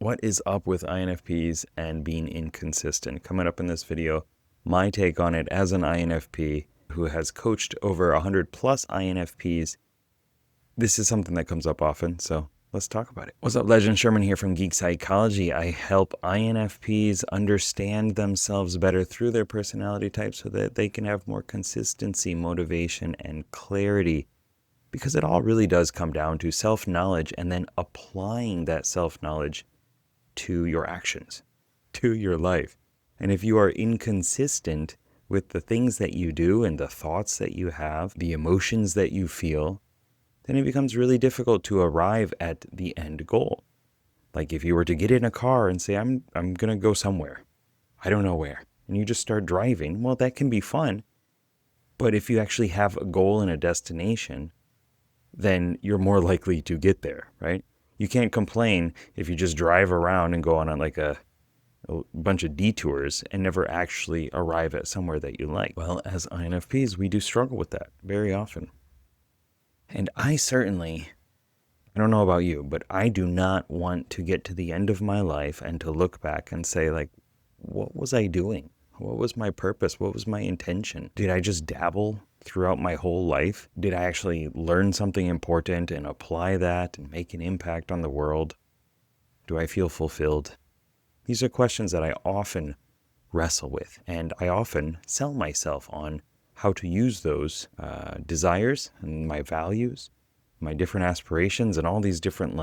What is up with INFPs and being inconsistent? Coming up in this video, my take on it as an INFP who has coached over 100 plus INFPs. This is something that comes up often, so let's talk about it. What's up, Legend? Sherman here from Geek Psychology. I help INFPs understand themselves better through their personality type so that they can have more consistency, motivation, and clarity. Because it all really does come down to self-knowledge and then applying that self-knowledge to your actions, to your life. And if you are inconsistent with the things that you do and the thoughts that you have, the emotions that you feel, then it becomes really difficult to arrive at the end goal. Like if you were to get in a car and say, I'm going to go somewhere, I don't know where, and you just start driving, well, that can be fun. But if you actually have a goal and a destination, then you're more likely to get there, right? You can't complain if you just drive around and go on like a bunch of detours and never actually arrive at somewhere that you like. Well, as INFPs, we do struggle with that very often. And I don't know about you, but I do not want to get to the end of my life and to look back and say, like, what was I doing? What was my purpose? What was my intention? Did I just dabble throughout my whole life? Did I actually learn something important and apply that and make an impact on the world? Do I feel fulfilled? These are questions that I often wrestle with, and I often sell myself on how to use those desires and my values, my different aspirations, and all these different,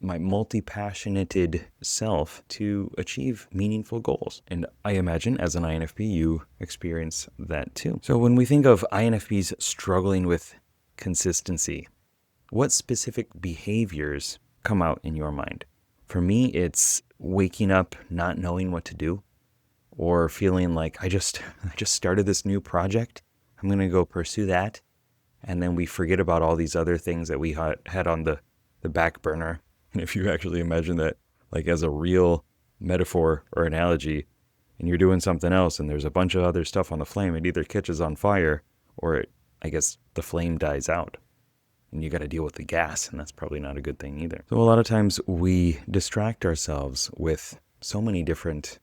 my multi-passionated self to achieve meaningful goals. And I imagine as an INFP, you experience that too. So when we think of INFPs struggling with consistency, what specific behaviors come out in your mind? For me, it's waking up not knowing what to do, or feeling like I just started this new project. I'm going to go pursue that. And then we forget about all these other things that we had on the back burner. And if you actually imagine that like as a real metaphor or analogy, and you're doing something else and there's a bunch of other stuff on the flame, it either catches on fire or the flame dies out. And you got to deal with the gas, and that's probably not a good thing either. So a lot of times we distract ourselves with so many different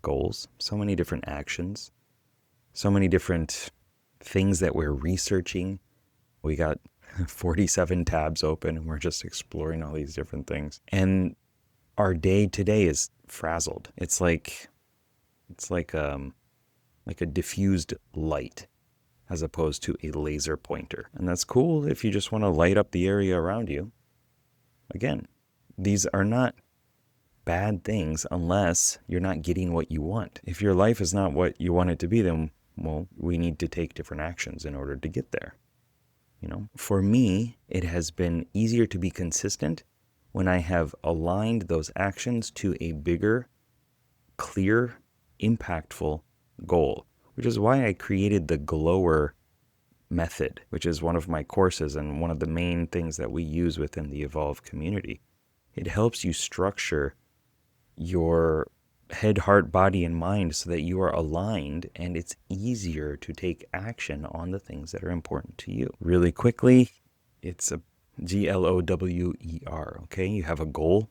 goals, so many different actions, so many different things that we're researching. We got 47 tabs open and we're just exploring all these different things. And our day today is frazzled. It's like a diffused light as opposed to a laser pointer. And that's cool if you just want to light up the area around you. Again, these are not bad things unless you're not getting what you want. If your life is not what you want it to be, then, well, we need to take different actions in order to get there. For me, it has been easier to be consistent when I have aligned those actions to a bigger, clear, impactful goal, which is why I created the Glower method, which is one of my courses and one of the main things that we use within the Evolve community. It helps you structure your head, heart, body, and mind so that you are aligned and it's easier to take action on the things that are important to you. Really quickly, it's a GLOWER, okay? You have a goal,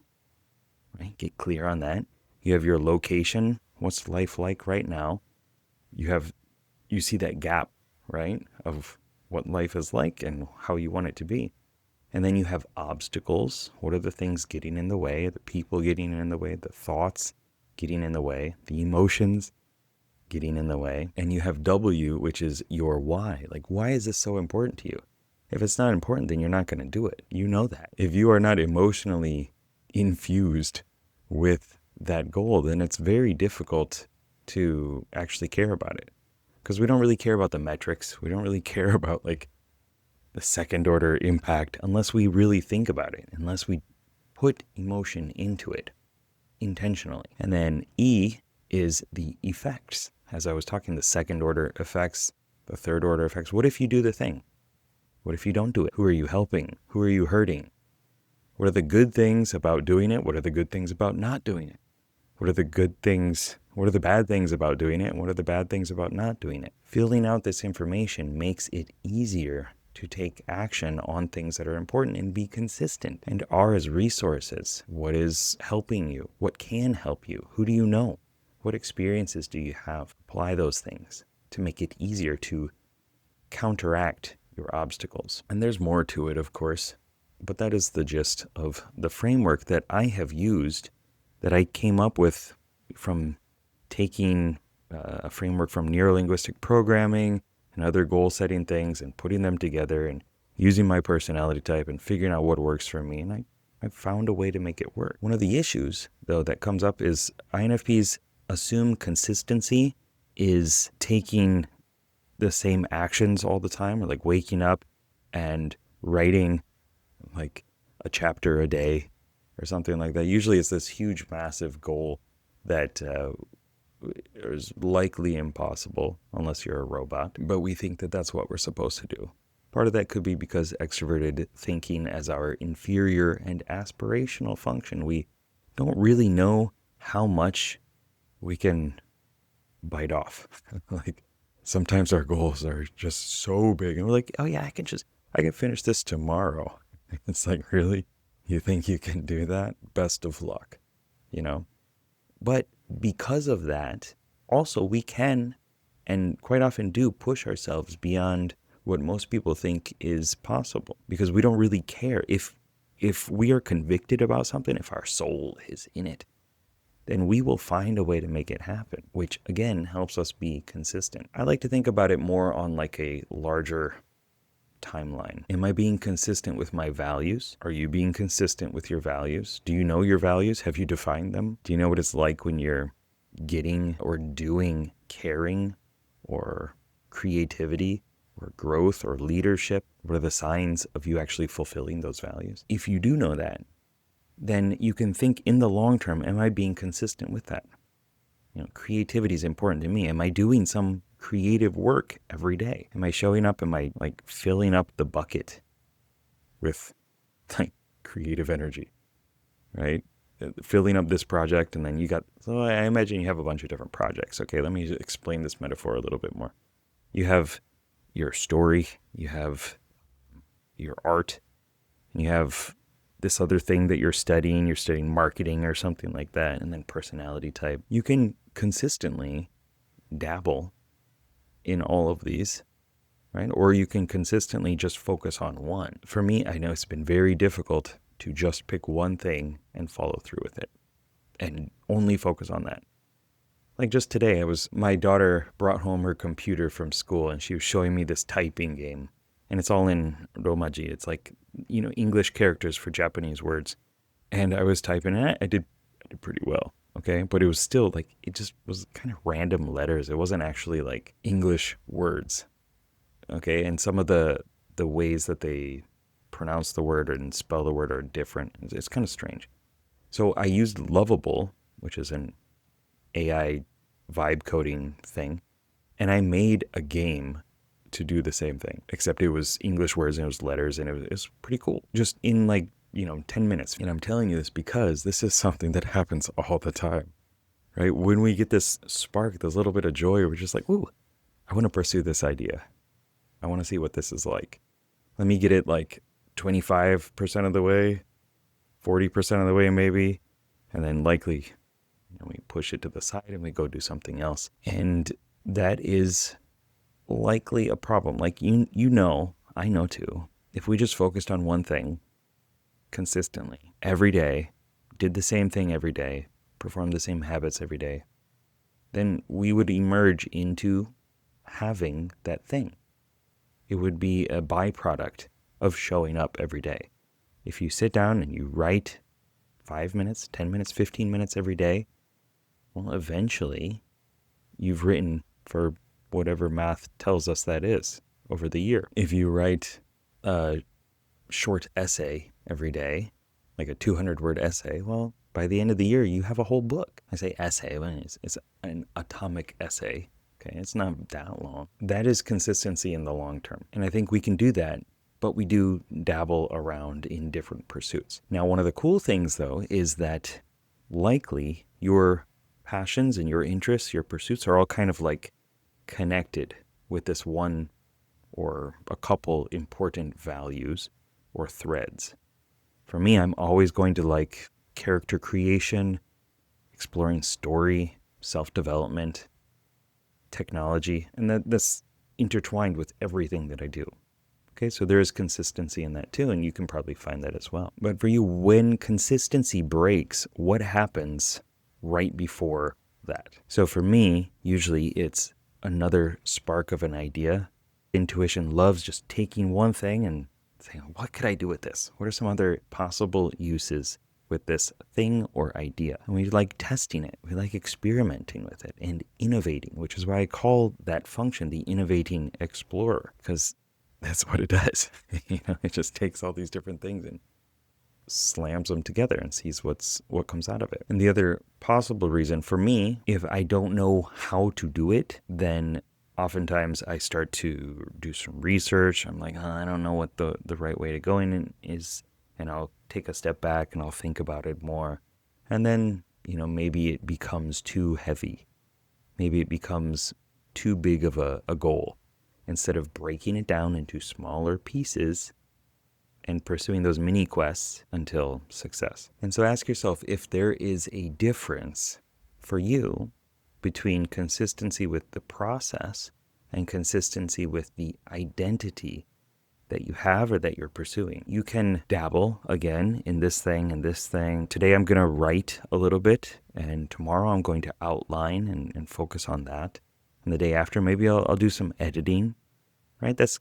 right? Get clear on that. You have your location. What's life like right now? You see that gap, right? Of what life is like and how you want it to be. And then you have obstacles. What are the things getting in the way? The people getting in the way, the thoughts getting in the way, the emotions getting in the way. And you have W, which is your why. Like, why is this so important to you? If it's not important, then you're not going to do it. You know that. If you are not emotionally infused with that goal, then it's very difficult to actually care about it. Because we don't really care about the metrics. We don't really care about the second order impact unless we really think about it, unless we put emotion into it intentionally. And then E is the effects. As I was talking, the second order effects, the third order effects. What if you do the thing? What if you don't do it? Who are you helping? Who are you hurting? What are the good things about doing it? What are the good things about not doing it? What are the good things? What are the bad things about doing it? And what are the bad things about not doing it? Filling out this information makes it easier to take action on things that are important and be consistent. And R is resources. What is helping you? What can help you? Who do you know? What experiences do you have? Apply those things to make it easier to counteract your obstacles. And there's more to it, of course, but that is the gist of the framework that I have used, that I came up with from taking a framework from neurolinguistic programming and other goal setting things and putting them together and using my personality type and figuring out what works for me. And I found a way to make it work. One of the issues, though, that comes up is INFPs assume consistency is taking the same actions all the time, or like waking up and writing like a chapter a day or something like that. Usually it's this huge, massive goal that is likely impossible unless you're a robot. But we think that that's what we're supposed to do. Part of that could be because extroverted thinking as our inferior and aspirational function, we don't really know how much we can bite off. Like sometimes our goals are just so big and we're like, oh yeah, I can finish this tomorrow. It's like, really? You think you can do that? Best of luck, you know? But because of that, also we can, and quite often do, push ourselves beyond what most people think is possible, because we don't really care. If we are convicted about something, if our soul is in it, then we will find a way to make it happen, which again helps us be consistent. I like to think about it more on like a larger timeline. Am I being consistent with my values? Are you being consistent with your values? Do you know your values? Have you defined them? Do you know what it's like when you're getting or doing caring or creativity or growth or leadership? What are the signs of you actually fulfilling those values? If you do know that, then you can think in the long term, am I being consistent with that? You know, creativity is important to me. Am I doing some creative work every day? Am I showing up? Am I like filling up the bucket with like creative energy, right? Filling up this project, and then so I imagine you have a bunch of different projects. Okay, let me explain this metaphor a little bit more. You have your story, you have your art, and you have this other thing that you're studying marketing or something like that, and then personality type. You can consistently dabble in all of these, right? Or you can consistently just focus on one. For me, I know it's been very difficult to just pick one thing and follow through with it and only focus on that. Like just today, my daughter brought home her computer from school and she was showing me this typing game, and it's all in Romaji. It's like, you know, English characters for Japanese words. And I was typing and I did pretty well. Okay. But it was still like, it just was kind of random letters. It wasn't actually like English words. Okay. And some of the ways that they pronounce the word and spell the word are different. It's kind of strange. So I used Lovable, which is an AI vibe coding thing, and I made a game to do the same thing, except it was English words and it was letters, and it was pretty cool. Just in like, 10 minutes. And I'm telling you this because this is something that happens all the time, right? When we get this spark, this little bit of joy, we're just like, ooh, I want to pursue this idea. I want to see what this is like. Let me get it like 25% of the way, 40% of the way maybe, and then likely, we push it to the side and we go do something else. And that is likely a problem. Like, I know too, if we just focused on one thing consistently every day, did the same thing every day, performed the same habits every day, then we would emerge into having that thing. It would be a byproduct of showing up every day. If you sit down and you write 5 minutes, 10 minutes, 15 minutes every day, well, eventually you've written for whatever math tells us that is over the year. If you write a short essay every day, like a 200-word essay, well, by the end of the year, you have a whole book. I say essay, but it's an atomic essay. Okay, it's not that long. That is consistency in the long term. And I think we can do that, but we do dabble around in different pursuits. Now, one of the cool things, though, is that likely your passions and your interests, your pursuits are all kind of like connected with this one or a couple important values or threads. For me, I'm always going to like character creation, exploring story, self-development, technology, and that's intertwined with everything that I do. Okay, so there is consistency in that too, and you can probably find that as well. But for you, when consistency breaks, what happens right before that? So for me, usually it's another spark of an idea. Intuition loves just taking one thing and saying, what could I do with this? What are some other possible uses with this thing or idea? And we like testing it. We like experimenting with it and innovating, which is why I call that function the innovating explorer, because that's what it does. It just takes all these different things and slams them together and sees what comes out of it. And the other possible reason for me, if I don't know how to do it, then oftentimes I start to do some research. I'm like, I don't know what the right way to go in is. And I'll take a step back and I'll think about it more. And then, maybe it becomes too heavy. Maybe it becomes too big of a goal. Instead of breaking it down into smaller pieces and pursuing those mini quests until success. And so ask yourself if there is a difference for you between consistency with the process and consistency with the identity that you have or that you're pursuing. You can dabble again in this thing and this thing. Today I'm going to write a little bit, and tomorrow I'm going to outline and focus on that. And the day after, maybe I'll do some editing, right? That's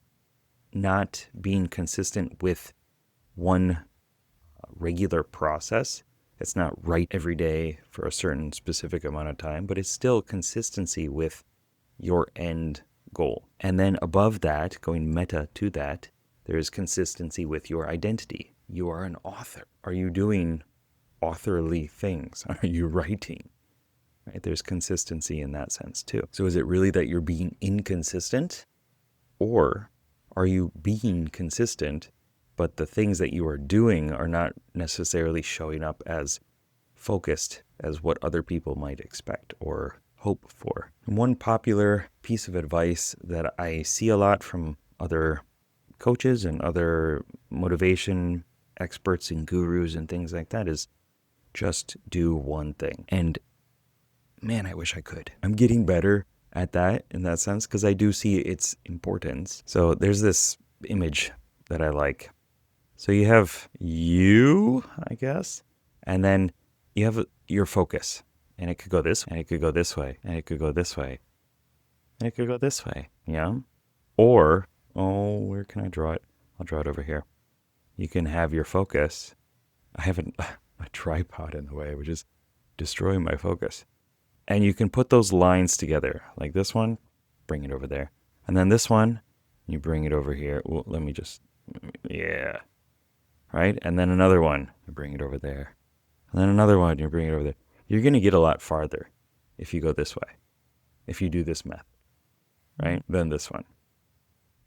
not being consistent with one regular process. It's not right every day for a certain specific amount of time, but it's still consistency with your end goal. And then above that, going meta to that, there is consistency with your identity. You are an author. Are you doing authorly things? Are you writing? Right? There's consistency in that sense too. So is it really that you're being inconsistent? Or are you being consistent, but the things that you are doing are not necessarily showing up as focused as what other people might expect or hope for? And one popular piece of advice that I see a lot from other coaches and other motivation experts and gurus and things like that is just do one thing. And man, I wish I could. I'm getting better at that in that sense because I do see its importance. So there's this image that I like. So you have you, I guess, and then you have your focus. And it could go this way, and it could go this way, and it could go this way, and it could go this way, yeah? Or, where can I draw it? I'll draw it over here. You can have your focus. I have a tripod in the way, which is destroying my focus. And you can put those lines together, like this one, bring it over there. And then this one, you bring it over here. Well, let me just, yeah. Right? And then another one, you bring it over there. And then another one, you bring it over there. You're going to get a lot farther if you go this way, if you do this method, right? Than this one.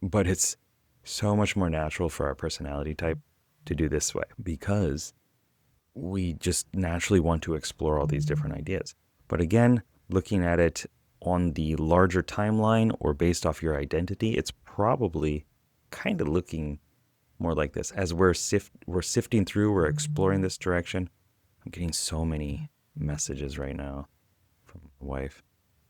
But it's so much more natural for our personality type to do this way because we just naturally want to explore all these different ideas. But again, looking at it on the larger timeline or based off your identity, it's probably kind of looking more like this. As we're sifting through, we're exploring this direction. I'm getting so many messages right now from my wife,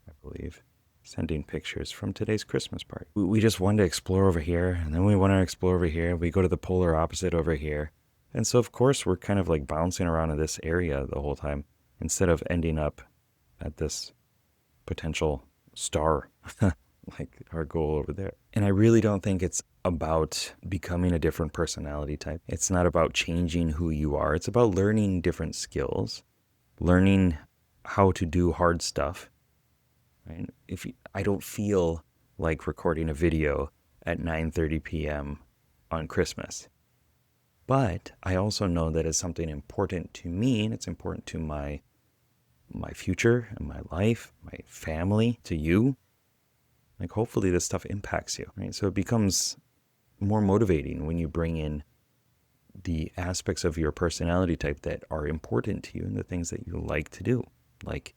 I believe, sending pictures from today's Christmas party. We just want to explore over here, and then we want to explore over here. We go to the polar opposite over here. And so, of course, we're kind of like bouncing around in this area the whole time instead of ending up at this potential star, like our goal over there. And I really don't think it's about becoming a different personality type. It's not about changing who you are. It's about learning different skills, learning how to do hard stuff. Right? I don't feel like recording a video at 9:30 p.m. on Christmas. But I also know that it's something important to me, and it's important to my future and my life, my family, to you. Like hopefully this stuff impacts you, right? So it becomes more motivating when you bring in the aspects of your personality type that are important to you and the things that you like to do, like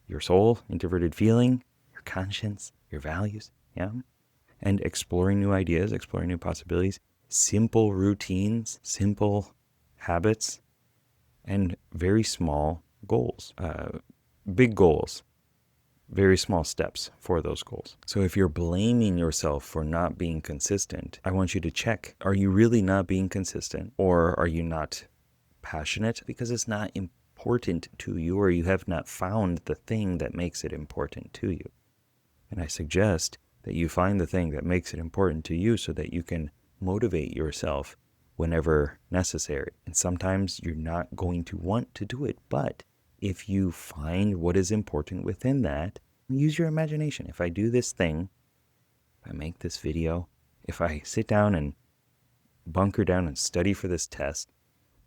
your soul, introverted feeling, your conscience, your values, yeah? and exploring new ideas, exploring new possibilities, simple routines, simple habits, and very small goals. Big goals, very small steps for those goals. So if you're blaming yourself for not being consistent, I want you to check, are you really not being consistent, or are you not passionate because it's not important to you, or you have not found the thing that makes it important to you? And I suggest that you find the thing that makes it important to you so that you can motivate yourself whenever necessary. And sometimes you're not going to want to do it, but if you find what is important within that, use your imagination. If I do this thing, if I make this video, if I sit down and bunker down and study for this test,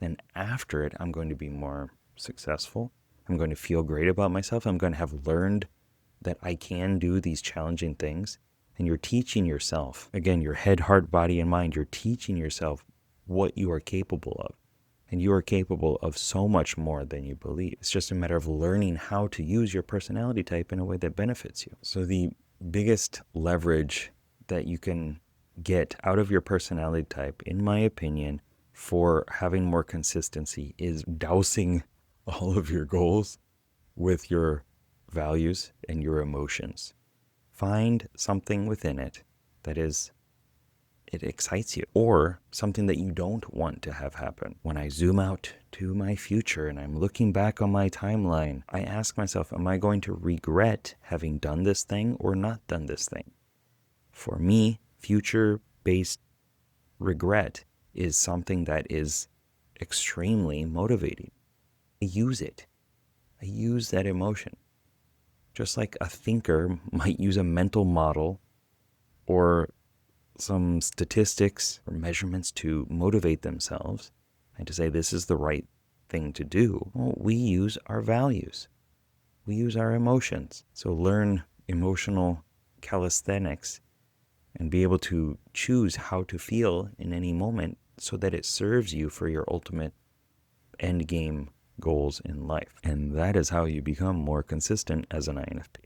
then after it, I'm going to be more successful. I'm going to feel great about myself. I'm going to have learned that I can do these challenging things. And you're teaching yourself, again, your head, heart, body, and mind, you're teaching yourself what you are capable of. And you are capable of so much more than you believe. It's just a matter of learning how to use your personality type in a way that benefits you. So the biggest leverage that you can get out of your personality type, in my opinion, for having more consistency is dousing all of your goals with your values and your emotions. Find something within it that it excites you, or something that you don't want to have happen. When I zoom out to my future and I'm looking back on my timeline, I ask myself, am I going to regret having done this thing or not done this thing? For me, future-based regret is something that is extremely motivating. I use it. I use that emotion. Just like a thinker might use a mental model or some statistics or measurements to motivate themselves and to say this is the right thing to do. Well, we use our values. We use our emotions. So learn emotional calisthenics and be able to choose how to feel in any moment so that it serves you for your ultimate end game goals in life. And that is how you become more consistent as an INFP.